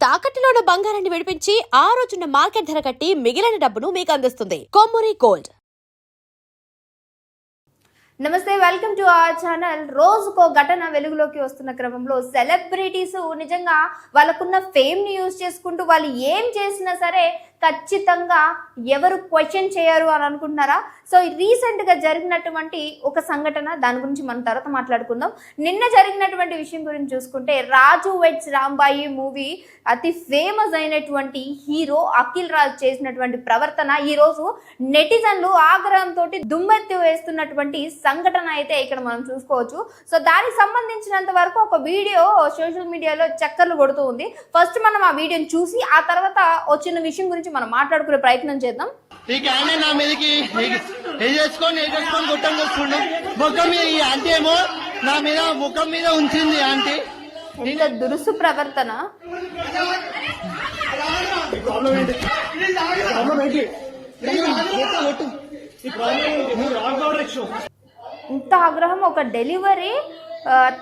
తాకట్టులో ఉన్న బంగారాన్ని విడిపించి ఆ రోజున్న మార్కెట్ ధర కట్టి మిగిలిన డబ్బును మీకు అందిస్తుంది కొమ్మూరి గోల్డ్. నమస్తే, వెల్కమ్ టు అవర్ ఛానల్. రోజుకో ఘటన వెలుగులోకి వస్తున్న క్రమంలో సెలబ్రిటీస్ నిజంగా వాళ్ళకున్న ఫేమ్ని యూజ్ చేసుకుంటూ వాళ్ళు ఏం చేసినా సరే ఖచ్చితంగా ఎవరు క్వశ్చన్ చేయరు అని అనుకుంటున్నారా? సో రీసెంట్గా జరిగినటువంటి ఒక సంఘటన, దాని గురించి మనం తర్వాత మాట్లాడుకుందాం. నిన్న జరిగినటువంటి విషయం గురించి చూసుకుంటే, రాజు వెడ్స్ రాంబాయి మూవీ అతి ఫేమస్ అయినటువంటి హీరో అఖిల్ రాజ్ చేసినటువంటి ప్రవర్తన ఈరోజు నెటిజన్లు ఆగ్రహంతో దుమ్మెత్తి వేస్తున్నటువంటి సంఘటన అయితే ఇక్కడ మనం చూసుకోవచ్చు. సో దానికి సంబంధించినంత వరకు ఒక వీడియో సోషల్ మీడియాలో చక్కర్లు కొడుతూ ఉంది. ఫస్ట్ మనం ఆ వీడియోని చూసి ఆ తర్వాత వచ్చిన విషయం గురించి మనం మాట్లాడుకునే ప్రయత్నం చేద్దాం. ఈ క్యాండే నా మీదకి వేసేసుకొని గుట్టం చూసుకుంటాం. ముఖం మీద ఈ ఆంటీ ఏమో నా మీద ముఖం మీద ఉంచింది. ఆంటీ ఇంత దురుసు ప్రవర్తన. ఇంత ఆగ్రహం, ఒక డెలివరీ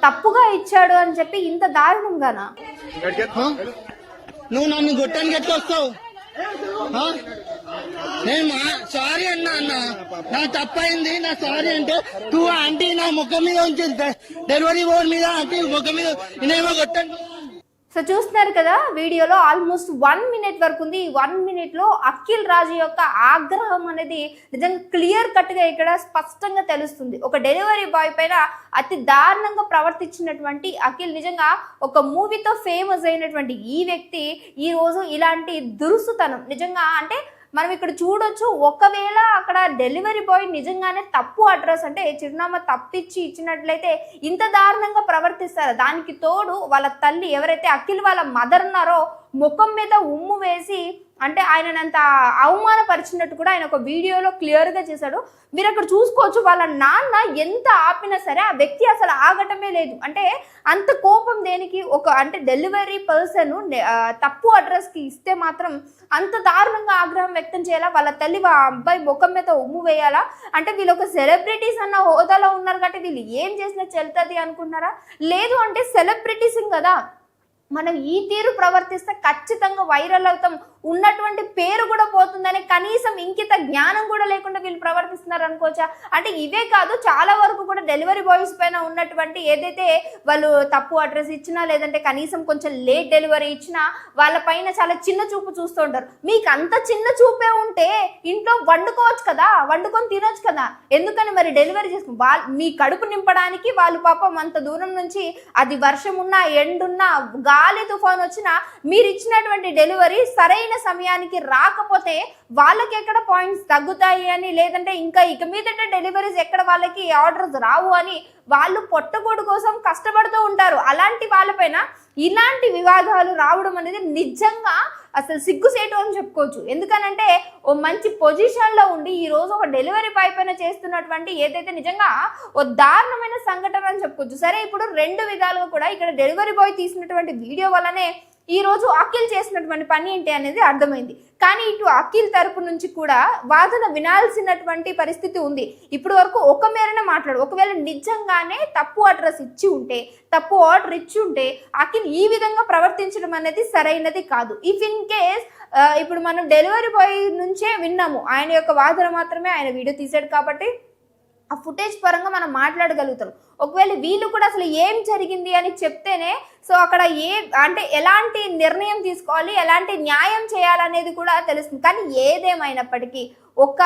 తప్పుగా ఇచ్చాడు అని చెప్పి ఇంత దారుణంగానా? నువ్వు నన్ను గుట్టానికి ఎట్లా వస్తావు? నేను సారీ అన్నా నా తప్పైంది, నా సారీ అంటే నువ్వు ఆంటీ నా ముఖం మీద ఉంచింది, డెలివరీ బోర్డు మీద ఆంటీ ముఖం మీద నేనేమో కొట్టాను. సో చూస్తున్నారు కదా, వీడియోలో ఆల్మోస్ట్ 1 minute వరకు ఉంది. ఈ 1 minute లో అఖిల్ రాజు యొక్క ఆగ్రహం అనేది నిజంగా క్లియర్ కట్ గా ఇక్కడ స్పష్టంగా తెలుస్తుంది. ఒక డెలివరీ బాయ్ పైన అతి దారుణంగా ప్రవర్తించినటువంటి అఖిల్, నిజంగా ఒక మూవీతో ఫేమస్ అయినటువంటి ఈ వ్యక్తి ఈ రోజు ఇలాంటి దురుసుతనం నిజంగా, అంటే మనం ఇక్కడ చూడొచ్చు. ఒకవేళ అక్కడ డెలివరీ బాయ్ నిజంగానే తప్పు అడ్రస్ అంటే చిరునామా తప్పిచ్చి ఇచ్చినట్లయితే ఇంత దారుణంగా ప్రవర్తిస్తారు. దానికి తోడు వాళ్ళ తల్లి ఎవరైతే అఖిల్ వాళ్ళ మదర్ ఉన్నారో ముఖం మీద ఉమ్ము వేసి, అంటే ఆయనంత అవమానపరిచినట్టు కూడా ఆయన ఒక వీడియోలో క్లియర్గా చేశాడు. మీరు అక్కడ చూసుకోవచ్చు. వాళ్ళ నాన్న ఎంత ఆపినా సరే ఆ వ్యక్తి అసలు ఆగటమే లేదు. అంటే అంత కోపం దేనికి? అంటే డెలివరీ పర్సన్ తప్పు అడ్రస్కి ఇస్తే మాత్రం అంత దారుణంగా ఆగ్రహం వ్యక్తం చేయాలా? వాళ్ళ తల్లి అబ్బాయి ముఖం మీద ఉమ్ము వేయాలా? అంటే వీళ్ళు ఒక సెలబ్రిటీస్ అన్న హోదాలో ఉన్నారు కాబట్టి వీళ్ళు ఏం చేసినా చెల్తుంది అనుకుంటున్నారా? లేదు, అంటే సెలబ్రిటీస్ కదా, మనం ఈ తీరు ప్రవర్తిస్తే ఖచ్చితంగా వైరల్ అవుతాం, ఉన్నటువంటి పేరు కూడా పోతుందని కనీసం ఇంకిత జ్ఞానం కూడా లేకుండా వీళ్ళు ప్రవర్తిస్తున్నారు అనుకోవచ్చా? అంటే ఇవే కాదు, చాలా వరకు కూడా డెలివరీ బాయ్స్ పైన ఉన్నటువంటి ఏదైతే వాళ్ళు తప్పు అడ్రస్ ఇచ్చినా, లేదంటే కనీసం కొంచెం లేట్ డెలివరీ ఇచ్చినా వాళ్ళ పైన చాలా చిన్న చూపు చూస్తూ ఉంటారు. మీకు అంత చిన్న చూపే ఉంటే ఇంట్లో వండుకోవచ్చు కదా, వండుకొని తినొచ్చు కదా, ఎందుకని మరి డెలివరీ చేసుకుని మీ కడుపు నింపడానికి వాళ్ళు పాపం అంత దూరం నుంచి, అది వర్షం ఉన్నా ఎండున్నా గాలి తుఫాన్ వచ్చినా మీరు ఇచ్చినటువంటి డెలివరీ సరైన సమయానికి రాకపోతే వాళ్ళకి ఎక్కడ పాయింట్స్ తగ్గుతాయి అని, లేదంటే ఇక మీదట డెలివరీస్ ఎక్కడ వాళ్ళకి ఆర్డర్స్ రావు అని వాళ్ళు పొట్టగూడు కోసం కష్టపడుతూ ఉంటారు. అలాంటి వాళ్ళపైన ఇలాంటి వివాదాలు రావడం అనేది నిజంగా అసలు సిగ్గుసేటు అని చెప్పుకోవచ్చు. ఎందుకనంటే ఓ మంచి పొజిషన్లో ఉండి ఈ రోజు ఒక డెలివరీ బాయ్ పైన చేస్తున్నటువంటి ఏదైతే నిజంగా ఓ దారుణమైన సంఘటన అని చెప్పుకోవచ్చు. సరే, ఇప్పుడు 2 విధాలుగా కూడా ఇక్కడ డెలివరీ బాయ్ తీసినటువంటి వీడియో వల్లనే ఈ రోజు అఖిల్ చేసినటువంటి పని ఏంటి అనేది అర్థమైంది. కానీ ఇటు అఖిల్ తరపు నుంచి కూడా వాదన వినాల్సినటువంటి పరిస్థితి ఉంది. ఇప్పుడు వరకు ఒక మేరనే మాట్లాడు. ఒకవేళ నిజంగానే తప్పు అడ్రస్ ఇచ్చి ఉంటే, తప్పు ఆర్డర్ ఇచ్చి ఉంటే అఖిల్ ఈ విధంగా ప్రవర్తించడం అనేది సరైనది కాదు. ఇఫ్ ఇన్ కేస్ ఇప్పుడు మనం డెలివరీ బాయ్ నుంచే విన్నాము, ఆయన యొక్క వాదన మాత్రమే ఆయన వీడియో తీసాడు కాబట్టి ఆ ఫుటేజ్ పరంగా మనం మాట్లాడగలుగుతాం. ఒకవేళ వీళ్ళు కూడా అసలు ఏం జరిగింది అని చెప్తేనే సో అక్కడ అంటే ఎలాంటి నిర్ణయం తీసుకోవాలి, ఎలాంటి న్యాయం చేయాలనేది కూడా తెలుస్తుంది. కానీ ఏదేమైనప్పటికీ ఒక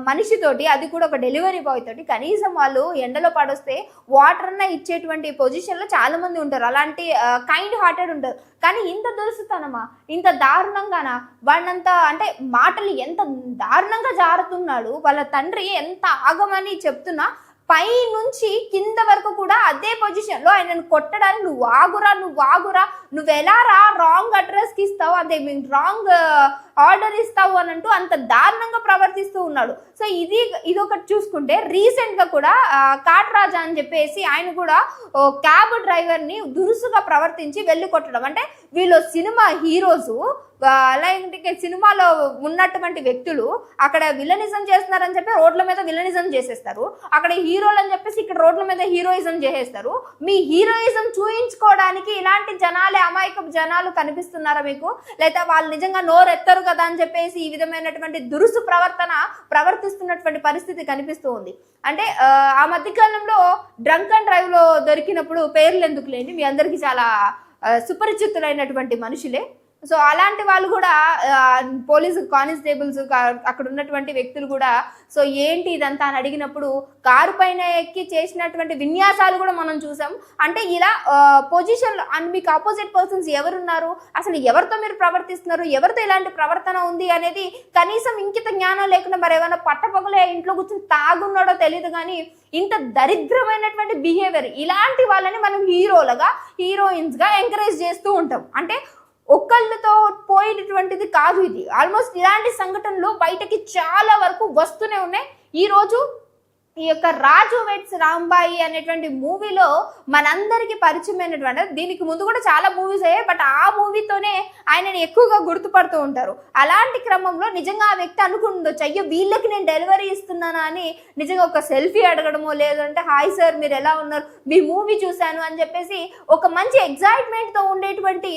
మనిషితోటి, అది కూడా ఒక డెలివరీ బాయ్ తోటి కనీసం వాళ్ళు ఎండలో పడొస్తే వాటర్ అన్న ఇచ్చేటువంటి పొజిషన్లో చాలా మంది ఉంటారు, అలాంటి కైండ్ హార్టెడ్ ఉంటారు. కానీ ఇంత దురుసుతనమా, ఇంత దారుణంగానా? వాళ్ళంత అంటే మాటలు ఎంత దారుణంగా జారుతున్నాడు, వాళ్ళ తండ్రి ఎంత ఆగమని చెప్తున్నా పై నుంచి కింద వరకు కూడా అదే పొజిషన్లో ఆయనను కొట్టడానికి నువ్వు ఆగురా, నువ్వు ఎలా రా రాంగ్ అడ్రస్కి ఇస్తావు, అదే రాంగ్ ఆర్డర్ ఇస్తావు అని అంటూ అంత దారుణంగా ప్రవర్తిస్తూ ఉన్నాడు. సో ఇదొకటి చూసుకుంటే, రీసెంట్గా కూడా కాట్రాజా అని చెప్పేసి ఆయన కూడా క్యాబ్ డ్రైవర్ని దురుసుగా ప్రవర్తించి వెళ్ళి కొట్టడం. అంటే వీళ్ళు సినిమా హీరోస్ అలాగే సినిమాలో ఉన్నటువంటి వ్యక్తులు అక్కడ విలనిజం చేస్తున్నారని చెప్పి రోడ్ల మీద విలనిజం చేసేస్తారు, అక్కడ హీరోలు అని చెప్పేసి ఇక్కడ రోడ్ల మీద హీరోయిజం చేసేస్తారు. మీ హీరోయిజం చూయించుకోవడానికి ఇలాంటి జనాలే, అమాయకపు జనాలు కనిపిస్తున్నారా మీకు? లేదా వాళ్ళు నిజంగా నోరెత్తరు కదా అని చెప్పేసి ఈ విధమైనటువంటి దురుసు ప్రవర్తిస్తున్నటువంటి పరిస్థితి కనిపిస్తూ ఉంది. అంటే ఆ మధ్యకాలంలో డ్రంక్ అండ్ డ్రైవ్ లో దొరికినప్పుడు పేర్లు ఎందుకు లేండి, మీ అందరికీ చాలా సుపరిచితులైనటువంటి మనుషులే. సో అలాంటి వాళ్ళు కూడా పోలీసు కానిస్టేబుల్స్ అక్కడ ఉన్నటువంటి వ్యక్తులు కూడా సో ఏంటి ఇదంతా అని అడిగినప్పుడు కారు పైన ఎక్కి చేసినటువంటి విన్యాసాలు కూడా మనం చూసాం. అంటే ఇలా పొజిషన్లో అండ్ మీకు ఆపోజిట్ పర్సన్స్ ఎవరున్నారు, అసలు ఎవరితో మీరు ప్రవర్తిస్తున్నారు, ఎవరితో ఇలాంటి ప్రవర్తన ఉంది అనేది కనీసం ఇంకిత జ్ఞానం లేకుండా మరి ఏమైనా పట్టపగలే ఇంట్లో కూర్చొని తాగున్నాడో తెలియదు కానీ ఇంత దరిద్రమైనటువంటి బిహేవియర్ ఇలాంటి వాళ్ళని మనం హీరోయిన్స్గా ఎంకరేజ్ చేస్తూ ఉంటాం. అంటే ఒక్కళ్ళతో పోయినటువంటిది కాదు ఇది. ఆల్మోస్ట్ ఇలాంటి సంఘటనలు బయటకి చాలా వరకు వస్తూనే ఉన్నాయి. ఈరోజు ఈ యొక్క రాజు వెడ్స్ రాంబాయి అనేటువంటి మూవీలో మనందరికీ పరిచయమైనటువంటి, దీనికి ముందు కూడా చాలా మూవీస్ అయ్యాయి, బట్ ఆ మూవీతోనే ఆయనని ఎక్కువగా గుర్తుపడుతూ ఉంటారు. అలాంటి క్రమంలో నిజంగా ఆ వ్యక్తి అనుకుండొచ్చు, అయ్యో వీళ్ళకి నేను డెలివరీ ఇస్తున్నానా అని నిజంగా ఒక సెల్ఫీ అడగడమో, లేదంటే హాయ్ సార్ మీరు ఎలా ఉన్నారు, మీ మూవీ చూశాను అని చెప్పేసి ఒక మంచి ఎగ్జైట్మెంట్తో ఉండేటువంటి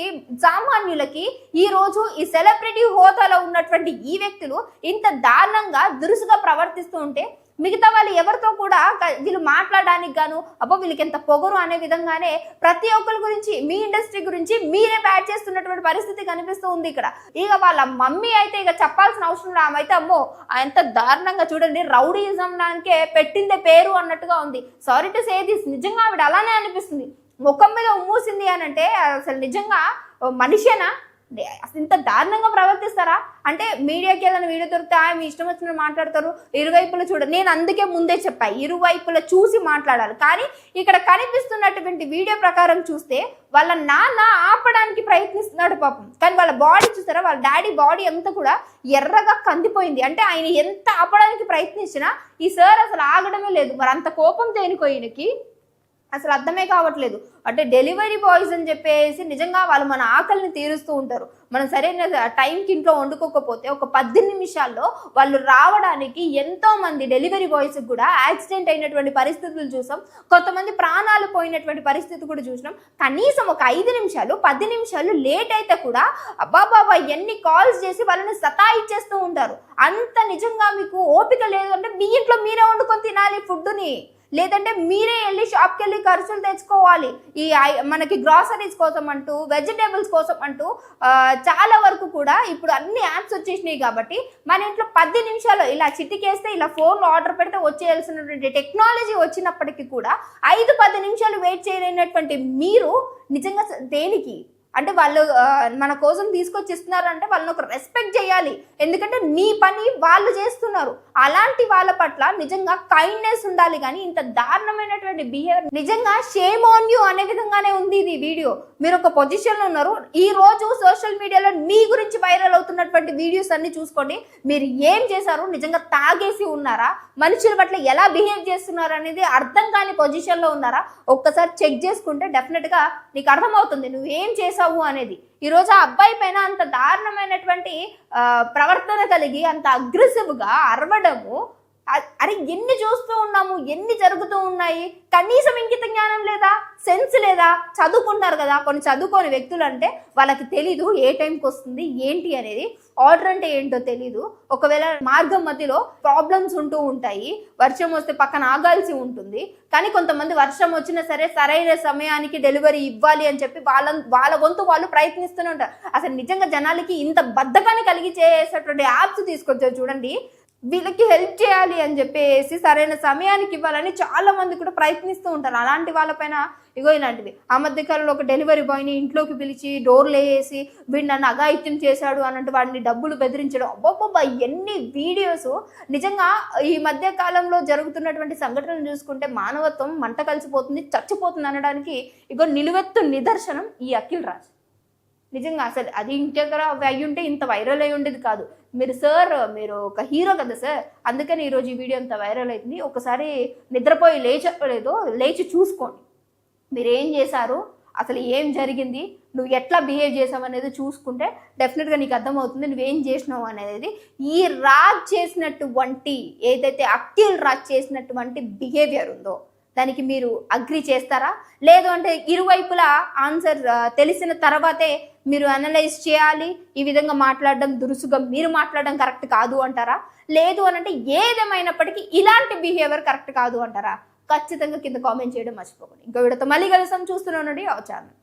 సామాన్యులకి ఈ రోజు ఈ సెలబ్రిటీ హోదాలో ఉన్నటువంటి ఈ వ్యక్తులు ఇంత దారుణంగా దురుసుగా ప్రవర్తిస్తూ ఉంటే మిగతా వాళ్ళు ఎవరితో కూడా వీళ్ళు మాట్లాడడానికి గాను అబ్బో వీళ్ళకి ఎంత పొగరు అనే విధంగానే ప్రతి ఒక్కరి గురించి, మీ ఇండస్ట్రీ గురించి మీరే బ్యాడ్ చేస్తున్నటువంటి పరిస్థితి కనిపిస్తూ ఉంది ఇక్కడ. ఇక వాళ్ళ మమ్మీ అయితే ఇక చెప్పాల్సిన అవసరం ఆమె అయితే అమ్మో ఎంత దారుణంగా చూడండి, రౌడీయిజం దానికే పెట్టిందే పేరు అన్నట్టుగా ఉంది. సారీ టు సే దిస్, నిజంగా ఆవిడ అలానే అనిపిస్తుంది. ముఖం మీద ఉమ్మూసింది అని అంటే అసలు నిజంగా మనిషేనా? ఇంత దారుణంగా ప్రవర్తిస్తారా? అంటే మీడియాకి ఏదైనా వీడియో దొరికితే మీ ఇష్టం వచ్చినట్టు మాట్లాడతారు, ఇరువైపులా చూడ. నేను అందుకే ముందే చెప్పా ఇరువైపులా చూసి మాట్లాడాలి. కానీ ఇక్కడ కనిపిస్తున్నటువంటి వీడియో ప్రకారం చూస్తే వాళ్ళ నాన్న ఆపడానికి ప్రయత్నిస్తున్నాడు పాపం, కానీ వాళ్ళ బాడీ చూస్తారా, వాళ్ళ డాడీ బాడీ అంతా కూడా ఎర్రగా కందిపోయింది. అంటే ఆయన ఎంత ఆపడానికి ప్రయత్నించినా ఈ సార్ అసలు ఆగడమే లేదు. మరి అంత కోపం దేనికో ఈయనకి అసలు అర్థమే కావట్లేదు. అంటే డెలివరీ బాయ్స్ అని చెప్పేసి నిజంగా వాళ్ళు మన ఆకలిని తీరుస్తూ ఉంటారు. మనం సరైన టైంకి ఇంట్లో వండుకోకపోతే ఒక 10 నిమిషాల్లో వాళ్ళు రావడానికి ఎంతో మంది డెలివరీ బాయ్స్ కూడా యాక్సిడెంట్ అయినటువంటి పరిస్థితులు చూసాం. కొంతమంది ప్రాణాలు పోయినటువంటి పరిస్థితి కూడా చూసినాం. కనీసం ఒక 5 నిమిషాలు 10 నిమిషాలు లేట్ అయితే కూడా అబ్బాబాబా ఎన్ని కాల్స్ చేసి వాళ్ళని సతాయిచ్చేస్తూ ఉంటారు. అంత నిజంగా మీకు ఓపిక లేదు అంటే మీ ఇంట్లో మీరే వండుకొని తినాలి ఫుడ్ని, లేదంటే మీరే వెళ్ళి షాప్కి వెళ్ళి ఖర్చులు తెచ్చుకోవాలి. ఈ మనకి గ్రాసరీస్ కోసం అంటూ, వెజిటేబుల్స్ కోసం అంటూ చాలా వరకు కూడా ఇప్పుడు అన్ని యాప్స్ వచ్చేసినాయి కాబట్టి మన ఇంట్లో 10 నిమిషాలు ఇలా చిటికేస్తే ఇలా ఫోన్లో ఆర్డర్ పెడితే వచ్చేయాల్సినటువంటి టెక్నాలజీ వచ్చినప్పటికీ కూడా 5-10 నిమిషాలు వెయిట్ చేయలేనటువంటి మీరు నిజంగా దేనికి? అంటే వాళ్ళు మన కోసం తీసుకొచ్చి ఇస్తున్నారంటే వాళ్ళని ఒక రెస్పెక్ట్ చేయాలి. ఎందుకంటే నీ పని వాళ్ళు చేస్తున్నారు. అలాంటి వాళ్ళ పట్ల నిజంగా కైండ్నెస్ ఉండాలి. కానీ ఇంత దారుణమైనటువంటి బిహేవియర్ నిజంగా షేమ్ ఆన్ యూ అనే విధంగానే ఉంది ఇది వీడియో. మీరు ఒక పొజిషన్లో ఉన్నారు. ఈ రోజు సోషల్ మీడియాలో మీ గురించి వైరల్ అవుతున్నటువంటి వీడియోస్ అన్ని చూసుకోండి. మీరు ఏం చేశారు? నిజంగా తాగేసి ఉన్నారా? మనుషుల పట్ల ఎలా బిహేవ్ చేస్తున్నారు అనేది అర్థం కాని పొజిషన్లో ఉన్నారా? ఒక్కసారి చెక్ చేసుకుంటే డెఫినెట్గా నీకు అర్థమవుతుంది నువ్వు ఏం చేసావు అనేది. ఈరోజు ఆ అబ్బాయి పైన అంత దారుణమైనటువంటి ప్రవర్తన కలిగి అంత అగ్రెసివ్గా అరవడము, అరే ఎన్ని చూస్తూ ఉన్నాము, ఎన్ని జరుగుతూ ఉన్నాయి. కనీసం ఇంకిత జ్ఞానం లేదా, సెన్స్ లేదా? చదువుకుంటారు కదా, కొన్ని చదువుకోని వ్యక్తులు అంటే వాళ్ళకి తెలీదు ఏ టైంకి వస్తుంది ఏంటి అనేది, ఆర్డర్ అంటే ఏంటో తెలీదు. ఒకవేళ మార్గం మధ్యలో ప్రాబ్లమ్స్ ఉంటూ ఉంటాయి, వర్షం వస్తే పక్కన ఆగాల్సి ఉంటుంది. కానీ కొంతమంది వర్షం వచ్చినా సరే సరైన సమయానికి డెలివరీ ఇవ్వాలి అని చెప్పి వాళ్ళ వంతు వాళ్ళు ప్రయత్నిస్తూనే ఉంటారు. అసలు నిజంగా జనాలకి ఇంత బద్ధకాన్ని కలిగి చేసేటువంటి యాప్స్ తీసుకొచ్చారు చూడండి. వీళ్ళకి హెల్ప్ చేయాలి అని చెప్పేసి సరైన సమయానికి ఇవ్వాలని చాలా మంది కూడా ప్రయత్నిస్తూ ఉంటారు. అలాంటి వాళ్ళపైన ఇగో ఇలాంటివి. ఆ మధ్యకాలంలో ఒక డెలివరీ బాయ్ని ఇంట్లోకి పిలిచి డోర్లు వేసి వీడు నన్ను అఘాయిత్యం చేశాడు అన్నట్టు వాడిని డబ్బులు బెదిరించడం, అబ్బబ్బబ్బా ఎన్ని వీడియోస్. నిజంగా ఈ మధ్య కాలంలో జరుగుతున్నటువంటి సంఘటనలు చూసుకుంటే మానవత్వం మంట కలిసిపోతుంది, చచ్చిపోతుంది అనడానికి ఇగో నిలువెత్తు నిదర్శనం ఈ అఖిల్ రాజ్. నిజంగా అసలు అది ఇంకెక్కడ అయ్యి ఉంటే ఇంత వైరల్ అయి ఉండేది కాదు. మీరు ఒక హీరో కదా సార్, అందుకని ఈరోజు ఈ వీడియో అంత వైరల్ అవుతుంది. ఒకసారి నిద్రపోయి లేచలేదో లేచి చూసుకోండి మీరు ఏం చేశారు. అసలు ఏం జరిగింది, నువ్వు ఎట్లా బిహేవ్ చేసావు అనేది చూసుకుంటే డెఫినెట్గా నీకు అర్థమవుతుంది నువ్వేం చేసినావు అనేది. ఈ రాజ్ చేసినటువంటి ఏదైతే అఖిల్ రాజ్ చేసినటువంటి బిహేవియర్ ఉందో దానికి మీరు అగ్రి చేస్తారా? లేదు అంటే ఇరువైపులా ఆన్సర్ తెలిసిన తర్వాతే మీరు అనలైజ్ చేయాలి, ఈ విధంగా మాట్లాడడం దురుసుగా మీరు మాట్లాడడం కరెక్ట్ కాదు అంటారా? లేదు అని అంటే ఏదేమైనప్పటికీ ఇలాంటి బిహేవియర్ కరెక్ట్ కాదు అంటారా? ఖచ్చితంగా కింద కామెంట్ చేయడం మర్చిపోకండి. ఇంకో వీడియోతో మళ్ళీ కలుస్తాం, చూస్తూనే ఉండండి అవర్ ఛానల్.